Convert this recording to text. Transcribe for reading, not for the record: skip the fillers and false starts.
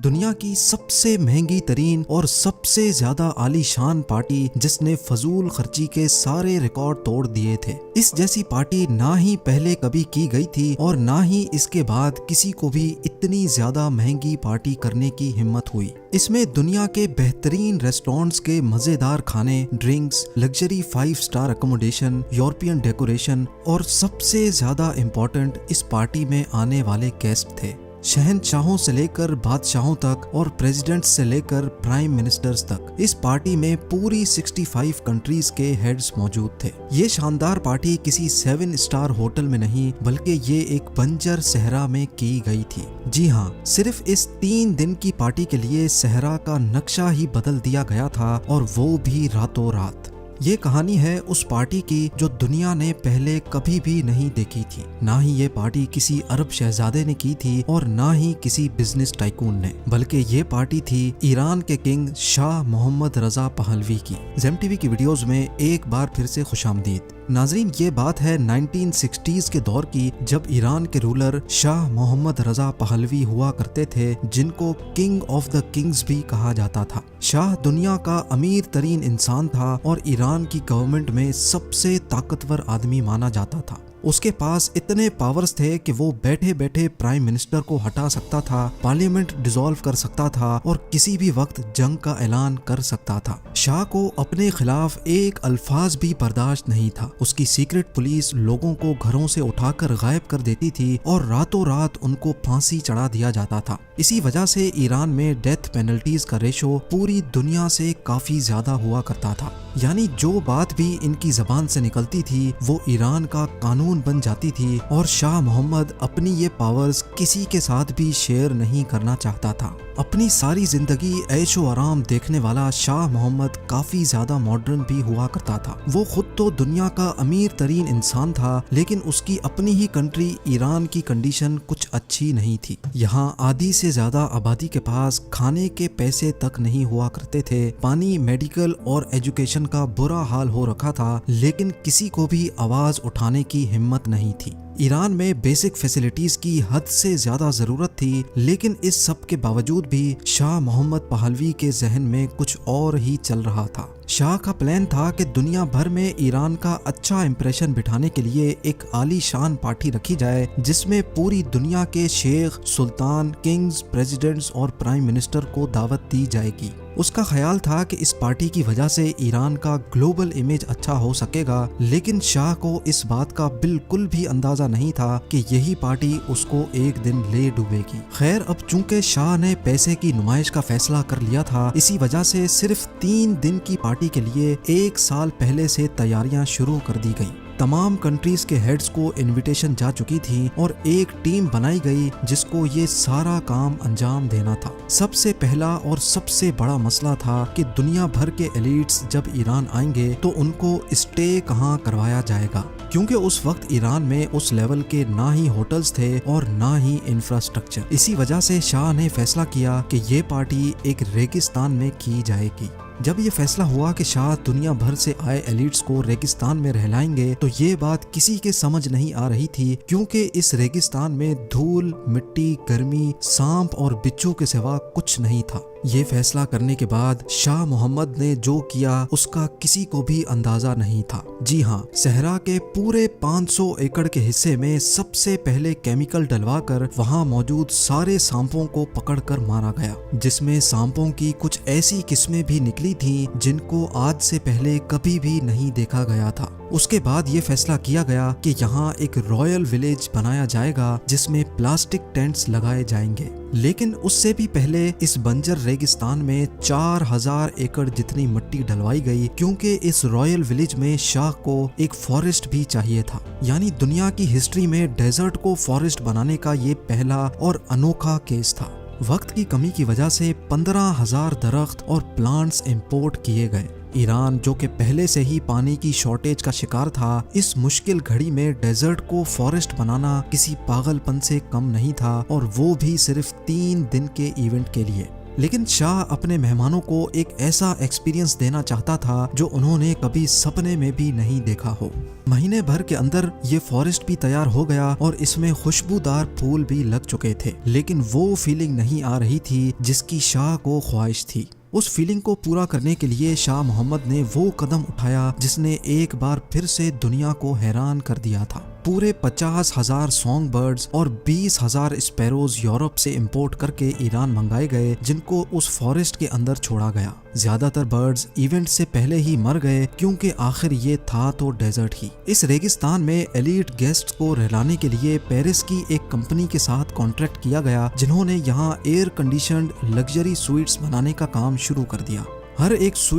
दुनिया की सबसे महंगी तरीन और सबसे ज्यादा आलीशान पार्टी जिसने फजूल खर्ची के सारे रिकॉर्ड तोड़ दिए थे। इस जैसी पार्टी ना ही पहले कभी की गई थी और ना ही इसके बाद किसी को भी इतनी ज्यादा महंगी पार्टी करने की हिम्मत हुई। इसमें दुनिया के बेहतरीन रेस्टोरेंट्स के मजेदार खाने, drinks, luxury 5 star accommodation, European decoration और सबसे ज्यादा इम्पोर्टेंट इस पार्टी में आने वाले गेस्ट थे। शहंशाहों से लेकर बादशाहों तक और प्रेसिडेंट्स से लेकर प्राइम मिनिस्टर्स तक। इस पार्टी में पूरी 65 कंट्रीज के हेड्स मौजूद थे। ये शानदार पार्टी किसी 7 स्टार होटल में नहीं बल्कि ये एक बंजर सहरा में की गई थी। जी हाँ, सिर्फ इस 3 दिन की पार्टी के लिए सहरा का नक्शा ही बदल दिया गया था और वो भी रातों रात। ये कहानी है उस पार्टी की जो दुनिया ने पहले कभी भी नहीं देखी थी। ना ही ये पार्टी किसी अरब शहजादे ने की थी और ना ही किसी बिजनेस टाइकून ने, बल्कि ये पार्टी थी ईरान के king Shah Mohammad Reza Pahlavi की। ज़ेम टीवी की वीडियोस में एक बार फिर से खुशामदीद। नाजरीन, ये बात है 1960s के दौर की, जब ईरान के ruler Shah Mohammad Reza Pahlavi हुआ करते थे, जिनको किंग ऑफ द किंग्स भी कहा जाता था। शाह दुनिया का अमीर तरीन इंसान था और ईरान की गवर्नमेंट में सबसे ताकतवर आदमी माना जाता था। उसके पास इतने पावर्स थे कि वो बैठे बैठे प्राइम मिनिस्टर को हटा सकता था, पार्लियामेंट डिसॉल्व कर सकता था और किसी भी वक्त जंग का ऐलान कर सकता था। शाह को अपने खिलाफ एक अल्फाज भी बर्दाश्त नहीं था। उसकी सीक्रेट पुलिस लोगों को घरों से उठाकर गायब कर देती थी और रातों रात उनको फांसी चढ़ा दिया जाता था। इसी वजह से ईरान में डेथ पेनल्टीज का रेशो पूरी दुनिया से काफी ज्यादा हुआ करता था। यानी जो बात भी इनकी जबान से निकलती थी वो ईरान का कानून बन जाती थी और शाह मोहम्मद अपनी ये पावर्स किसी के साथ भी शेयर नहीं करना चाहता था। अपनी सारी जिंदगी ऐशो आराम देखने वाला शाह मोहम्मद काफी ज्यादा मॉडर्न भी हुआ करता था। वो खुद तो दुनिया का अमीर तरीन इंसान था, लेकिन उसकी अपनी ही कंट्री ईरान की कंडीशन कुछ अच्छी नहीं थी। यहाँ आधी से ज्यादा आबादी के पास खाने के पैसे तक नहीं हुआ करते थे। पानी, मेडिकल और एजुकेशन का बुरा हाल हो रखा था, लेकिन किसी को भी आवाज उठाने की हिम्मत नहीं थी। ईरान में बेसिक फैसिलिटीज की हद से ज्यादा जरूरत थी, लेकिन इस सब के बावजूद भी शाह मोहम्मद पहलवी के जहन में कुछ और ही चल रहा था। शाह का प्लान था कि दुनिया भर में ईरान का अच्छा इंप्रेशन बिठाने के लिए एक आलीशान पार्टी रखी जाए, जिसमें पूरी दुनिया के शेख, सुल्तान, किंग्स, प्रेसिडेंट्स और प्राइम मिनिस्टर को दावत दी जाएगी। उसका ख्याल था कि इस पार्टी की वजह से ईरान का ग्लोबल इमेज अच्छा हो सकेगा, लेकिन शाह को इस बात का बिल्कुल भी अंदाजा नहीं था कि यही पार्टी उसको एक दिन ले डूबेगी। खैर, अब चूंकि शाह ने पैसे की नुमाइश का फैसला कर लिया था, इसी वजह से सिर्फ 3 दिन की पार्टी के लिए 1 साल पहले से तैयारियां शुरू कर दी गई। तमाम कंट्रीज के हेड्स को इनविटेशन जा चुकी थी और एक टीम बनाई गई जिसको ये सारा काम अंजाम देना था। सबसे पहला और सबसे बड़ा मसला था कि दुनिया भर के एलिट्स जब ईरान आएंगे तो उनको स्टे कहाँ करवाया जाएगा, क्योंकि उस वक्त ईरान में उस लेवल के ना ही होटल्स थे और ना ही इंफ्रास्ट्रक्चर। इसी वजह से शाह ने फैसला किया कि ये पार्टी एक रेगिस्तान में की जाएगी। जब ये फैसला हुआ कि शाह दुनिया भर से आए एलिट्स को रेगिस्तान में रहलाएंगे, तो ये बात किसी के समझ नहीं आ रही थी, क्योंकि इस रेगिस्तान में धूल, मिट्टी, गर्मी, सांप और बिच्छू के सिवा कुछ नहीं था। ये फैसला करने के बाद शाह मोहम्मद ने जो किया उसका किसी को भी अंदाजा नहीं था। जी हाँ, सहरा के पूरे 500 एकड़ के हिस्से में सबसे पहले केमिकल डलवाकर वहाँ मौजूद सारे सांपों को पकड़कर मारा गया, जिसमें सांपों की कुछ ऐसी किस्में भी निकली थी जिनको आज से पहले कभी भी नहीं देखा गया था। उसके बाद ये फैसला किया गया कि यहाँ एक रॉयल विलेज बनाया जाएगा जिसमें प्लास्टिक टेंट्स लगाए जाएंगे। लेकिन उससे भी पहले इस बंजर रेगिस्तान में 4000 एकड़ जितनी मिट्टी डलवाई गई, क्योंकि इस रॉयल विलेज में शाह को एक फॉरेस्ट भी चाहिए था। यानी दुनिया की हिस्ट्री में डेजर्ट को फॉरेस्ट बनाने का ये पहला और अनोखा केस था। वक्त की कमी की वजह से 15,000 दरख्त और प्लांट्स इंपोर्ट किए गए। ईरान, जो कि पहले से ही पानी की शॉर्टेज का शिकार था, इस मुश्किल घड़ी में डेजर्ट को फॉरेस्ट बनाना किसी पागलपन से कम नहीं था, और वो भी सिर्फ 3 दिन के इवेंट के लिए। लेकिन शाह अपने मेहमानों को एक ऐसा एक्सपीरियंस देना चाहता था जो उन्होंने कभी सपने में भी नहीं देखा हो। महीने भर के अंदर ये फॉरेस्ट भी तैयार हो गया और इसमें खुशबूदार फूल भी लग चुके थे, लेकिन वो फीलिंग नहीं आ रही थी जिसकी शाह को ख्वाहिश थी। उस फीलिंग को पूरा करने के लिए शाह मोहम्मद ने वो कदम उठाया जिसने एक बार फिर से दुनिया को हैरान कर दिया था। पूरे 50,000 सॉन्ग बर्ड्स और 20,000 स्पैरोज यूरोप से इंपोर्ट करके ईरान मंगाए गए, जिनको उस फॉरेस्ट के अंदर छोड़ा गया। ज्यादातर बर्ड्स इवेंट से पहले ही मर गए क्योंकि आखिर ये था तो डेजर्ट ही। इस रेगिस्तान में एलीट गेस्ट्स को रहलाने के लिए पेरिस की एक कंपनी के साथ कॉन्ट्रैक्ट किया गया, जिन्होंने यहाँ एयर कंडीशनड लग्जरी स्वीट्स बनाने का काम शुरू कर दिया। हर एक स्वीट